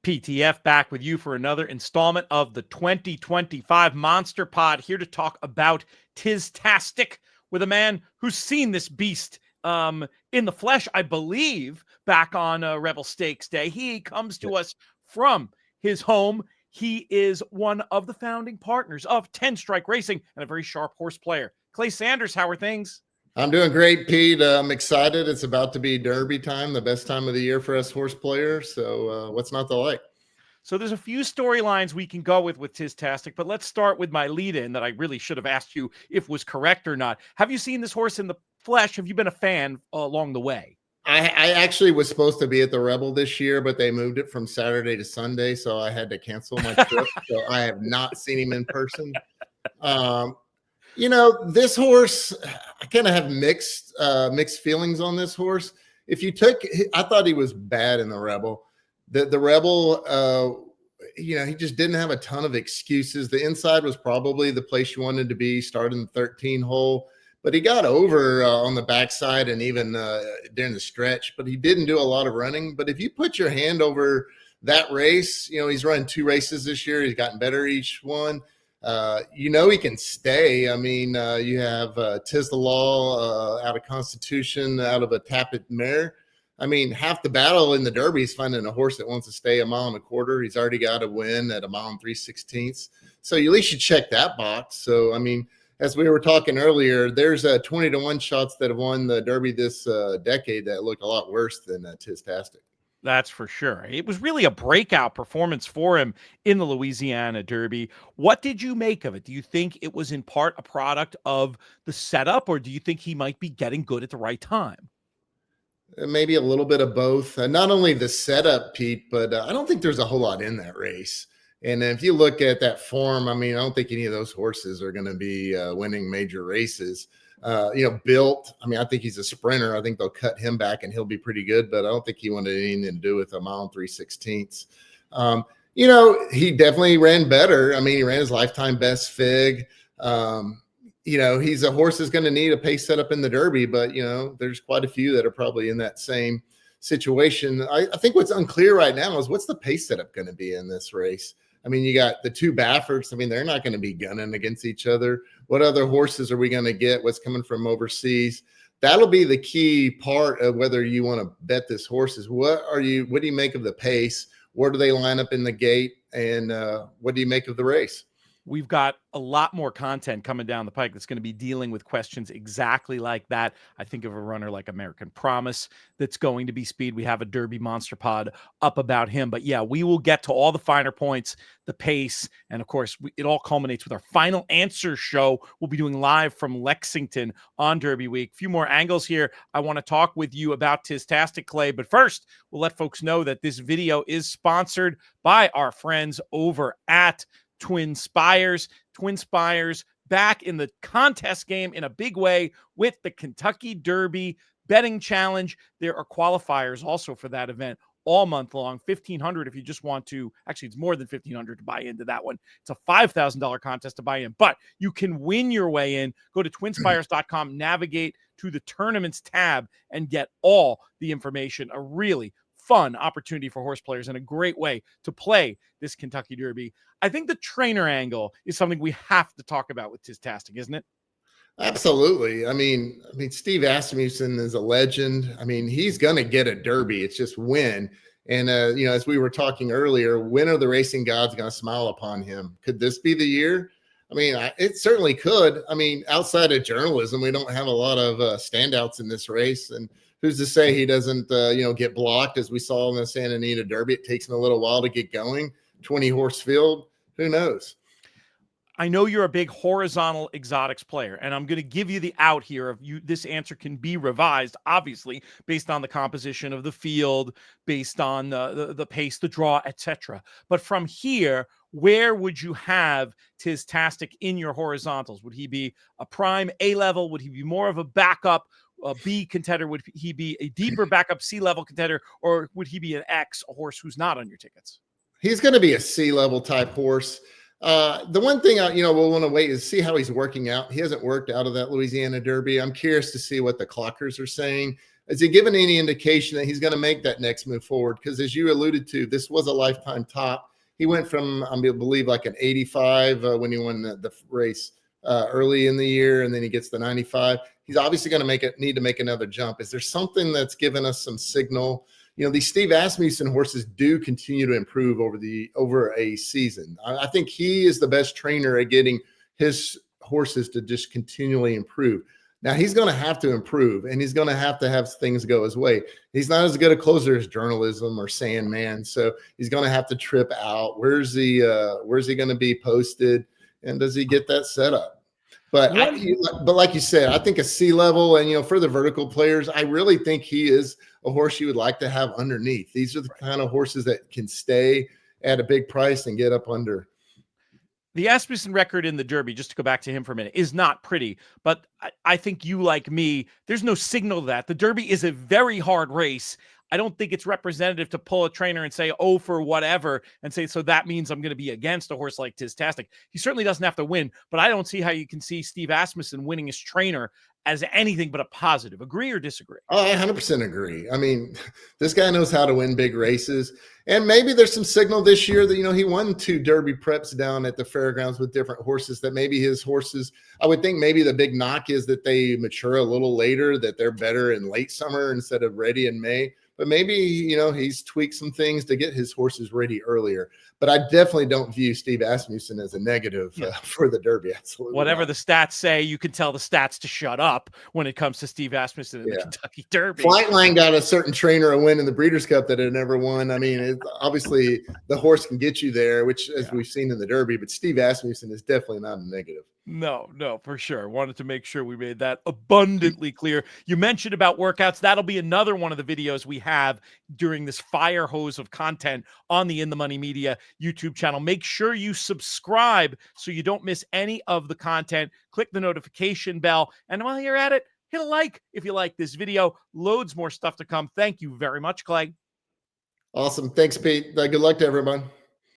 PTF back with you for another installment of the 2025 Monster Pod, here to talk about Tiztastic with a man who's seen this beast in the flesh, I believe, back on Rebel Stakes Day. He comes to us from his home. He is one of the founding partners of 10 Strike Racing and a very sharp horse player. Clay Sanders, how are things? I'm doing great, Pete. I'm excited. It's about to be Derby time, the best time of the year for us horse players. So what's not to like? So there's a few storylines we can go with Tiztastic, but let's start with my lead-in that I really should have asked you if was correct or not. Have you seen this horse in the flesh? Have you been a fan along the way? I actually was supposed to be at the Rebel this year, but they moved it from Saturday to Sunday, so I had to cancel my trip. So I have not seen him in person. This horse, I kind of have mixed feelings on this horse. I thought he was bad in the Rebel. The Rebel, he just didn't have a ton of excuses. The inside was probably the place you wanted to be, starting the 13 hole, but he got over on the backside and even during the stretch, but he didn't do a lot of running. But if you put your hand over that race, he's running 2 races this year. He's gotten better each one. He can stay. I mean, you have Tiz the Law out of Constitution, out of a Tapit mare. I mean, half the battle in the Derby is finding a horse that wants to stay 1.25 miles. He's already got a win at 1 3/16 miles. So you at least should check that box. So, I mean, as we were talking earlier, there's 20-1 shots that have won the Derby this decade that look a lot worse than Tiztastic. That's for sure. It was really a breakout performance for him in the Louisiana Derby. What did you make of it? Do you think it was in part a product of the setup, or do you think he might be getting good at the right time? Maybe a little bit of both. Not only the setup, Pete, but I don't think there's a whole lot in that race. And if you look at that form, I mean, I don't think any of those horses are going to be winning major races. Built, I mean, I think he's a sprinter. I think they'll cut him back and he'll be pretty good, but I don't think he wanted anything to do with 1 3/16 miles. He definitely ran better. I mean, he ran his lifetime best fig. He's a horse that's going to need a pace setup in the Derby, but, there's quite a few that are probably in that same situation. I think what's unclear right now is what's the pace setup going to be in this race? I mean, you got the 2 Bafferts. I mean, they're not going to be gunning against each other. What other horses are we going to get? What's coming from overseas? That'll be the key part of whether you want to bet this horse is what do you make of the pace? Where do they line up in the gate? And what do you make of the race? We've got a lot more content coming down the pike that's going to be dealing with questions exactly like that. I think of a runner like American Promise that's going to be speed. We have a Derby Monster Pod up about him. But yeah, we will get to all the finer points, the pace, and of course, it all culminates with our final answer show we'll be doing live from Lexington on Derby Week. A few more angles here. I want to talk with you about Tiztastic, Clay. But first, we'll let folks know that this video is sponsored by our friends over at TwinSpires. TwinSpires back in the contest game in a big way with the Kentucky Derby betting challenge. There are qualifiers also for that event all month long. $1,500 if you just want to. Actually, it's more than $1,500 to buy into that one. It's a $5,000 contest to buy in, but you can win your way in. Go to TwinSpires.com, navigate to the tournaments tab, and get all the information. A really fun opportunity for horse players and a great way to play this Kentucky Derby. I think the trainer angle is something we have to talk about with Tiztastic, isn't it? Absolutely. I mean, Steve Asmussen is a legend. I mean, he's going to get a Derby. It's just when. And, as we were talking earlier, when are the racing gods going to smile upon him? Could this be the year? I mean, it certainly could. I mean, outside of journalism, we don't have a lot of standouts in this race. And who's to say he doesn't, get blocked as we saw in the Santa Anita Derby? It takes him a little while to get going. 20-horse field. Who knows? I know you're a big horizontal exotics player, and I'm going to give you the out here of you. This answer can be revised, obviously, based on the composition of the field, based on the pace, the draw, etc. But from here, where would you have Tiztastic in your horizontals? Would he be a prime A level? Would he be more of a backup B contender? Would he be a deeper backup C level contender, or would he be an X, a horse who's not on your tickets? He's going to be a C level type horse. The one thing we'll want to wait is see how he's working out. He hasn't worked out of that Louisiana Derby. I'm curious to see what the clockers are saying. Has he given any indication that he's going to make that next move forward? Because as you alluded to, this was a lifetime top. He went from, I believe, like an 85 when he won the race early in the year, and then he gets the 95. He's obviously going to need to make another jump. Is there something that's given us some signal? You know, these Steve Asmussen horses do continue to improve over a season. I think he is the best trainer at getting his horses to just continually improve. Now he's going to have to improve, and he's going to have things go his way. He's not as good a closer as Journalism or Sandman, so he's going to have to trip out. Where's he going to be posted, and does he get that set up? But like you said, I think a C level, and for the vertical players, I really think he is a horse you would like to have underneath. These are the kind of horses that can stay at a big price and get up under. The Asmussen record in the Derby, just to go back to him for a minute, is not pretty. But I think you, like me, there's no signal that the Derby is a very hard race. I don't think it's representative to pull a trainer and say, oh, for whatever, and say, so that means I'm going to be against a horse like Tiztastic. He certainly doesn't have to win, but I don't see how you can see Steve Asmussen winning his trainer as anything but a positive. Agree or disagree? Oh, I 100% agree. I mean, this guy knows how to win big races. And maybe there's some signal this year that, he won 2 Derby preps down at the fairgrounds with different horses, that maybe his horses, I would think maybe the big knock is that they mature a little later, that they're better in late summer instead of ready in May. But maybe, he's tweaked some things to get his horses ready earlier. But I definitely don't view Steve Asmussen as a negative for the Derby. Absolutely. Whatever not. the stats say, you can tell the stats to shut up when it comes to Steve Asmussen in the Kentucky Derby. Flightline got a certain trainer a win in the Breeders' Cup that had never won. I mean, obviously the horse can get you there, which as we've seen in the Derby, but Steve Asmussen is definitely not a negative. No, for sure. Wanted to make sure we made that abundantly clear. You mentioned about workouts. That'll be another one of the videos we have during this fire hose of content on the In the Money Media YouTube channel. Make sure you subscribe so you don't miss any of the content. Click the notification bell. And while you're at it, hit a like if you like this video. Loads more stuff to come. Thank you very much, Clay. Awesome. Thanks, Pete. Good luck to everyone.